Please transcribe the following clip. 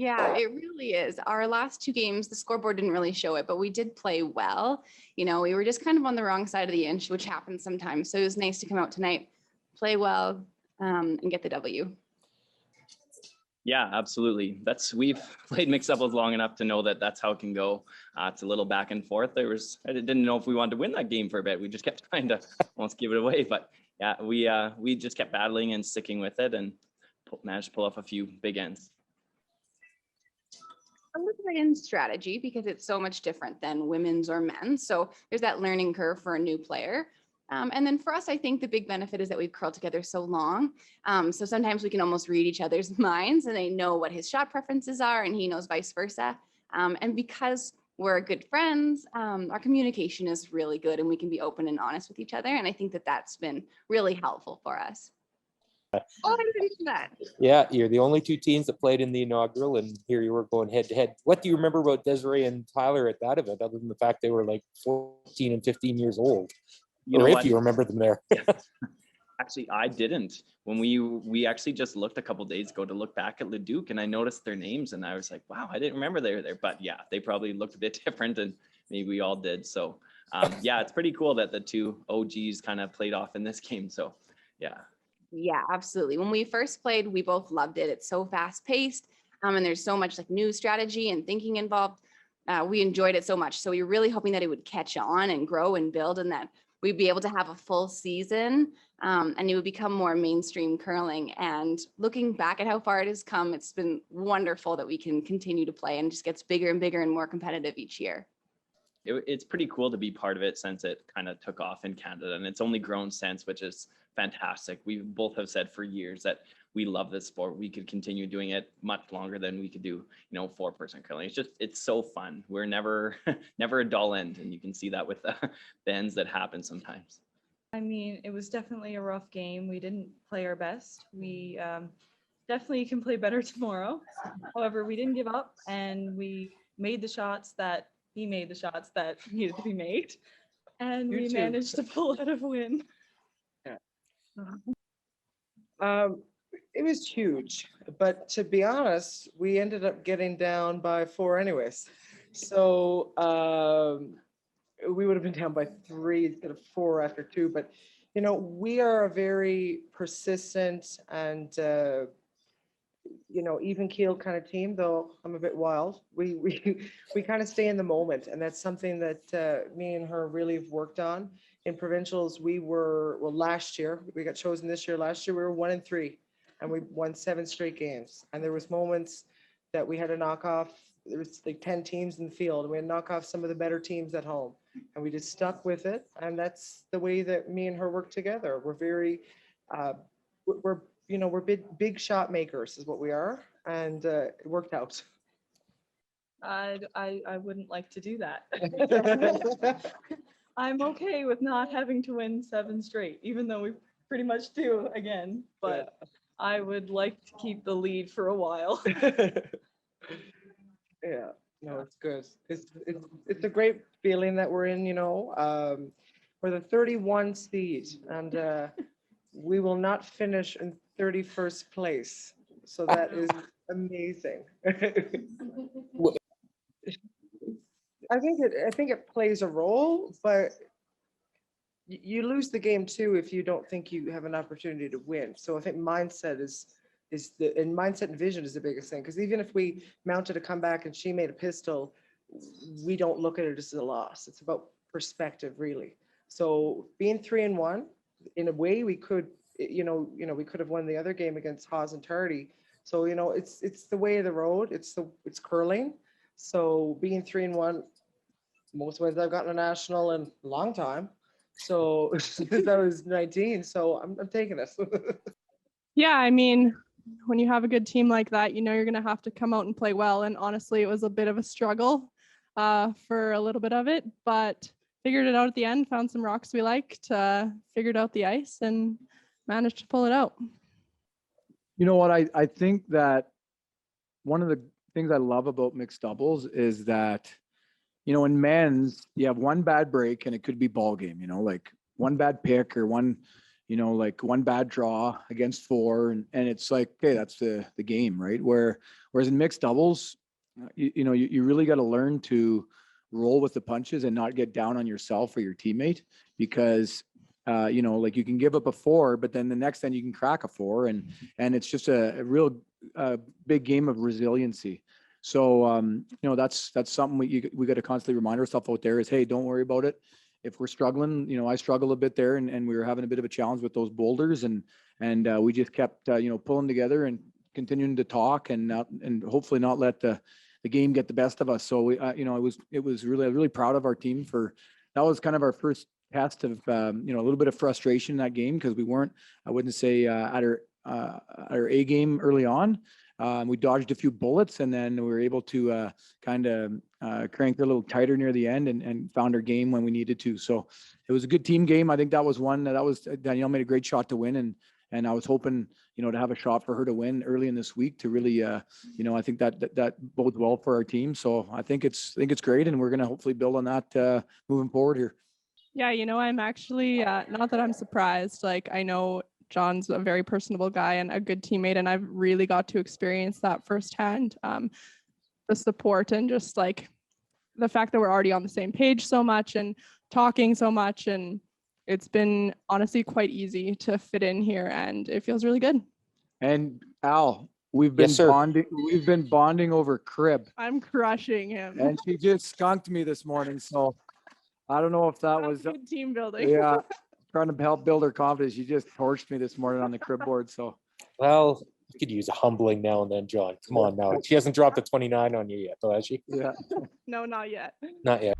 Yeah, it really is. Our last two games, the scoreboard didn't really show it, but we did play well. We were just kind of on the wrong side of the inch, which happens sometimes. So it was nice to come out tonight, play well, and get the W. Yeah, absolutely. We've played mixed doubles long enough to know that that's how it can go. It's a little back and forth. I didn't know if we wanted to win that game for a bit. We just kept trying to almost give it away, but yeah, we just kept battling and sticking with it and managed to pull off a few big ends. A little bit in strategy because it's so much different than women's or men's. So there's that learning curve for a new player. And then for us, I think the big benefit is that we've curled together so long. So sometimes we can almost read each other's minds and they know what his shot preferences are and he knows vice versa. And because we're good friends, our communication is really good and we can be open and honest with each other. And I think that that's been really helpful for us. Oh, I didn't mention that. Yeah, you're the only two teams that played in the inaugural, and here you were going head to head. What do you remember about Desiree and Tyler at that event, other than the fact they were like 14 and 15 years old? You remember them there. Actually, I didn't. When we actually just looked a couple days ago to look back at Leduc, and I noticed their names, and I was like, wow, I didn't remember they were there. But yeah, they probably looked a bit different, and maybe we all did. So yeah, it's pretty cool that the two OGs kind of played off in this game. So yeah. Yeah, absolutely. When we first played, we both loved it. It's so fast paced, and there's so much like new strategy and thinking involved. We enjoyed it so much. So we were really hoping that it would catch on and grow and build, and that we'd be able to have a full season, and it would become more mainstream curling. And looking back at how far it has come, it's been wonderful that we can continue to play and just gets bigger and bigger and more competitive each year. It's pretty cool to be part of it since it kind of took off in Canada, and it's only grown since, which is fantastic. We both have said for years that we love this sport. We could continue doing it much longer than we could do, 4-person curling. It's so fun. We're never a dull end, and you can see that with the ends that happen sometimes. I mean, it was definitely a rough game. We didn't play our best. We definitely can play better tomorrow. However, we didn't give up, and we made the shots that he made the shots that needed to be made, and we managed to pull out a win. Yeah. It was huge, but to be honest, we ended up getting down by 4 anyways. So we would have been down by 3 instead of 4 after 2. But we are a very persistent and even keel kind of team, though I'm a bit wild. We kind of stay in the moment, and that's something that me and her really have worked on. In provincials, last year, we got chosen this year. Last year, we were 1-3, and we won 7 straight games. And there was moments that we had to knock off. There was like 10 teams in the field, and we had to knock off some of the better teams at home. And we just stuck with it. And that's the way that me and her work together. We're very, we're big shot makers is what we are. And it worked out. I wouldn't like to do that. I'm okay with not having to win 7 straight, even though we pretty much do again, but yeah. I would like to keep the lead for a while. Yeah, no, it's good. It's a great feeling that we're in, we're the 31 seed, and we will not finish in 31st place. So that is amazing. I think it plays a role, but you lose the game too if you don't think you have an opportunity to win. So I think mindset mindset and vision is the biggest thing. Because even if we mounted a comeback and she made a pistol, we don't look at it as a loss. It's about perspective, really. So being 3-1, in a way, we could, we could have won the other game against Haas and Tardy. So it's the way of the road. It's curling. So being 3-1. Most wins I've gotten a national in a long time. So since I was 19, so I'm taking this. Yeah, I mean, when you have a good team like that, you're going to have to come out and play well. And honestly, it was a bit of a struggle for a little bit of it, but figured it out at the end, found some rocks we liked, figured out the ice and managed to pull it out. You know what? I think that one of the things I love about mixed doubles is that in men's, you have one bad break and it could be ball game, like one bad pick or one, like one bad draw against 4, and it's like, okay, that's the game, right? Whereas in mixed doubles, you really got to learn to roll with the punches and not get down on yourself or your teammate, because like you can give up a 4, but then the next time you can crack a 4, and it's just a real big game of resiliency. So that's something we got to constantly remind ourselves out there is, hey, don't worry about it. If we're struggling, I struggle a bit there, and we were having a bit of a challenge with those boulders, and we just kept pulling together and continuing to talk, and hopefully not let the game get the best of us. So we, it was really proud of our team for that. Was kind of our first test of a little bit of frustration in that game, because we weren't, I wouldn't say at our A game early on. We dodged a few bullets, and then we were able to kind of crank a little tighter near the end, and found our game when we needed to. So it was a good team game. I think that was one that was Danielle made a great shot to win, and I was hoping to have a shot for her to win early in this week to really I think that bodes well for our team. So I think it's great, and we're going to hopefully build on that moving forward here. Yeah, I'm actually not that I'm surprised. Like, I know John's a very personable guy and a good teammate, and I've really got to experience that firsthand. The support and just like the fact that we're already on the same page so much and talking so much, and it's been honestly quite easy to fit in here, and it feels really good. And Al, we've been Yes, sir. bonding over crib, I'm crushing him. and she just skunked me this morning. So I don't know if that was good team building. yeah, trying to help build her confidence. She just torched me this morning on the crib board. So Well, you could use a humbling now and then, John. Come on now. She hasn't dropped a 29 on you yet, though, has she? yeah. No, not yet. Not yet.